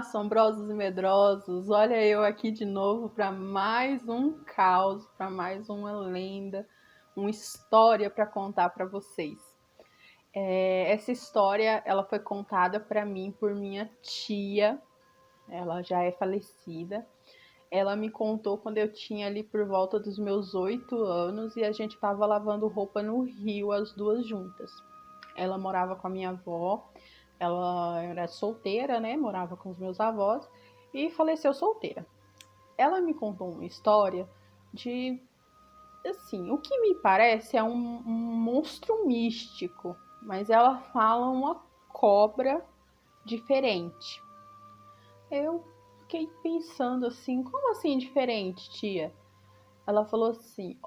assombrosos e medrosos, olha eu aqui de novo para mais um caos, para mais uma lenda, uma história para contar para vocês. Essa história ela foi contada para mim por minha tia, ela já é falecida. Ela me contou quando eu tinha ali por volta dos meus 8 anos e a gente estava lavando roupa no rio, as duas juntas. Ela morava com a minha avó, ela era solteira, né? Morava com os meus avós e faleceu solteira. Ela me contou uma história de, assim, o que me parece é um monstro místico, mas ela fala uma cobra diferente. Eu fiquei pensando assim, como assim diferente, tia? Ela falou assim,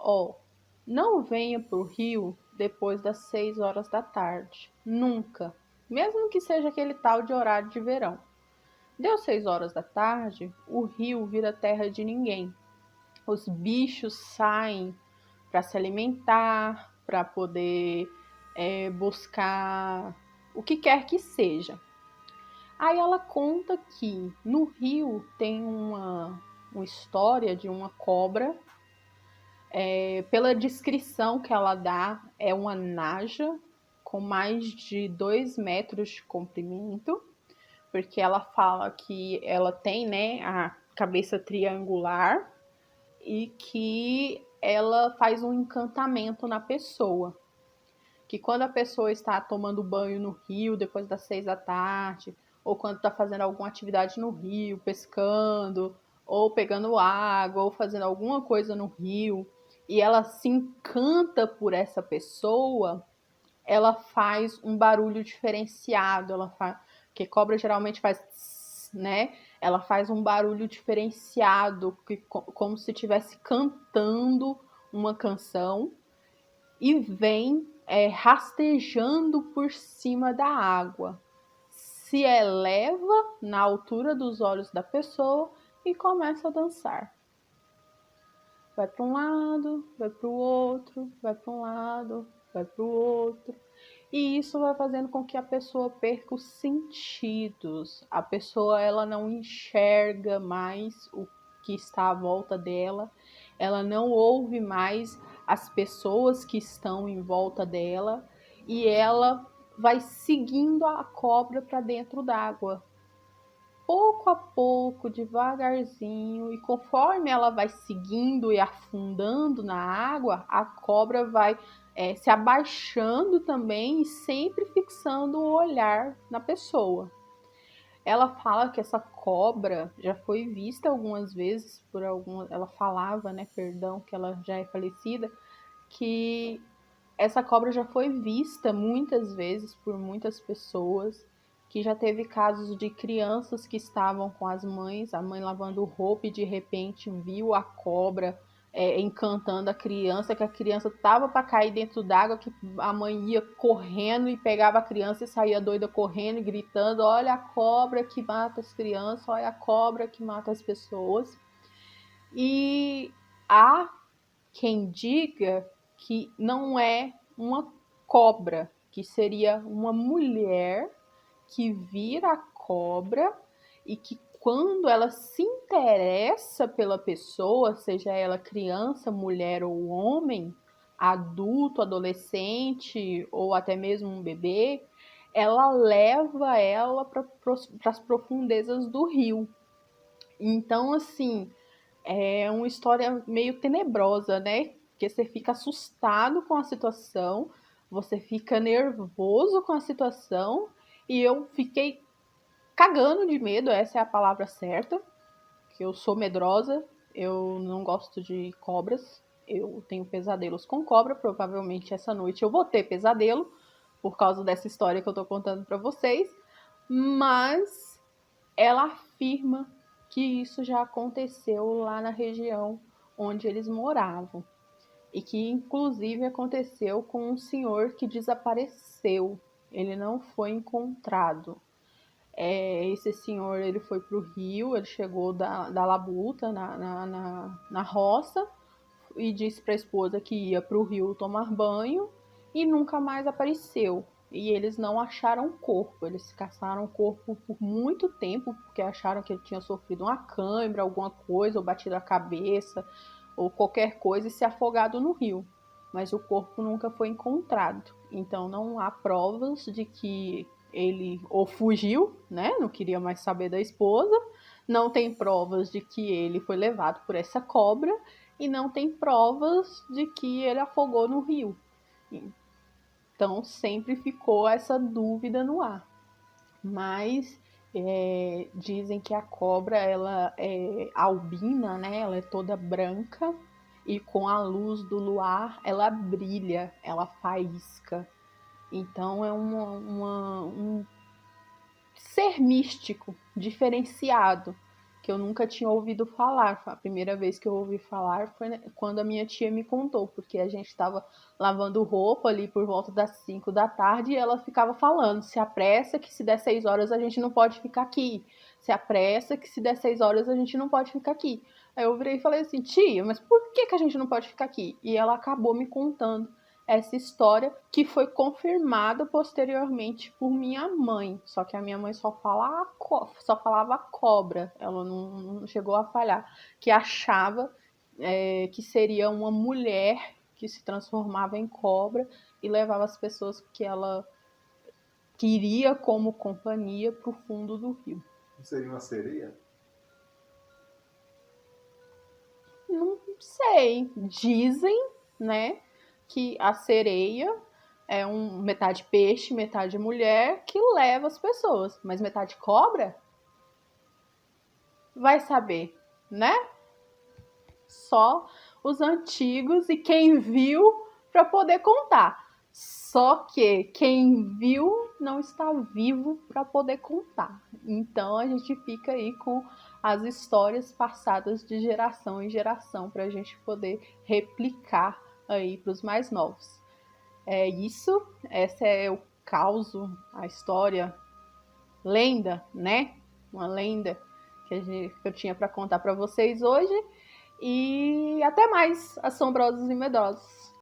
não venha pro rio depois das 6 horas da tarde. Nunca. Mesmo que seja aquele tal de horário de verão. Deu 6 horas da tarde, o rio vira terra de ninguém. Os bichos saem para se alimentar, para poder buscar o que quer que seja. Aí ela conta que no rio tem uma história de uma cobra. Pela descrição que ela dá, é uma naja com mais de 2 metros de comprimento, porque ela fala que ela tem, né, a cabeça triangular e que ela faz um encantamento na pessoa. Que quando a pessoa está tomando banho no rio depois das 6 da tarde, ou quando está fazendo alguma atividade no rio, pescando, ou pegando água, ou fazendo alguma coisa no rio, e ela se encanta por essa pessoa, ela faz um barulho diferenciado, porque cobra geralmente faz tss, né? Ela faz um barulho diferenciado, como se estivesse cantando uma canção e vem rastejando por cima da água. Se eleva na altura dos olhos da pessoa e começa a dançar. Vai para um lado, vai para o outro, vai para um lado, vai para o outro. E isso vai fazendo com que a pessoa perca os sentidos. A pessoa ela não enxerga mais o que está à volta dela. Ela não ouve mais as pessoas que estão em volta dela. E ela vai seguindo a cobra para dentro d'água. Pouco a pouco, devagarzinho, e conforme ela vai seguindo e afundando na água, a cobra vai se abaixando também e sempre fixando o olhar na pessoa. Ela fala que essa cobra já foi vista algumas vezes por alguma. Ela falava, né, perdão, que ela já é falecida, que essa cobra já foi vista muitas vezes por muitas pessoas, que já teve casos de crianças que estavam com as mães, a mãe lavando roupa e de repente viu a cobra encantando a criança, que a criança tava para cair dentro d'água, que a mãe ia correndo e pegava a criança e saía doida correndo e gritando: olha a cobra que mata as crianças, olha a cobra que mata as pessoas. E há quem diga que não é uma cobra, que seria uma mulher que vira a cobra e que quando ela se interessa pela pessoa, seja ela criança, mulher ou homem, adulto, adolescente ou até mesmo um bebê, ela leva ela para as profundezas do rio. Então, assim, é uma história meio tenebrosa, né? Porque você fica assustado com a situação, você fica nervoso com a situação, e eu fiquei cagando de medo, essa é a palavra certa, que eu sou medrosa, eu não gosto de cobras, eu tenho pesadelos com cobra, provavelmente essa noite eu vou ter pesadelo, por causa dessa história que eu tô contando pra vocês, mas ela afirma que isso já aconteceu lá na região onde eles moravam. E que inclusive aconteceu com um senhor que desapareceu. Ele não foi encontrado. Esse senhor ele foi para o rio, ele chegou da labuta na roça e disse para a esposa que ia para o rio tomar banho e nunca mais apareceu. e eles não acharam o corpo. Eles caçaram o corpo por muito tempo, porque acharam que ele tinha sofrido uma cãibra, alguma coisa, ou batido a cabeça, ou qualquer coisa, e se afogado no rio. Mas o corpo nunca foi encontrado. Então não há provas de que ele ou fugiu, né? Não queria mais saber da esposa. Não tem provas de que ele foi levado por essa cobra. E não tem provas de que ele afogou no rio. Então sempre ficou essa dúvida no ar. Mas dizem que a cobra ela é albina, né? Ela é toda branca e com a luz do luar ela brilha, ela faísca. Então é um ser místico, diferenciado, que eu nunca tinha ouvido falar. A primeira vez que eu ouvi falar foi quando a minha tia me contou, porque a gente estava lavando roupa ali por volta das 5 da tarde e ela ficava falando: se apressa que se der 6 horas a gente não pode ficar aqui. Se apressa que se der 6 horas a gente não pode ficar aqui. Aí eu virei e falei assim: tia, mas por que a gente não pode ficar aqui? E ela acabou me contando essa história, que foi confirmada posteriormente por minha mãe. Só que a minha mãe só falava cobra, ela não chegou a falhar, que achava que seria uma mulher que se transformava em cobra e levava as pessoas que ela queria como companhia para o fundo do rio. Não seria uma sereia? Não sei, dizem, né, que a sereia é metade peixe, metade mulher que leva as pessoas, mas metade cobra? Vai saber, né? Só os antigos e quem viu para poder contar. Só que quem viu não está vivo para poder contar. Então a gente fica aí com as histórias passadas de geração em geração para a gente poder replicar aí para os mais novos. É isso, essa é o causo, a história, lenda, né? Uma lenda que eu tinha para contar para vocês hoje. E até mais, assombrosos e medrosos.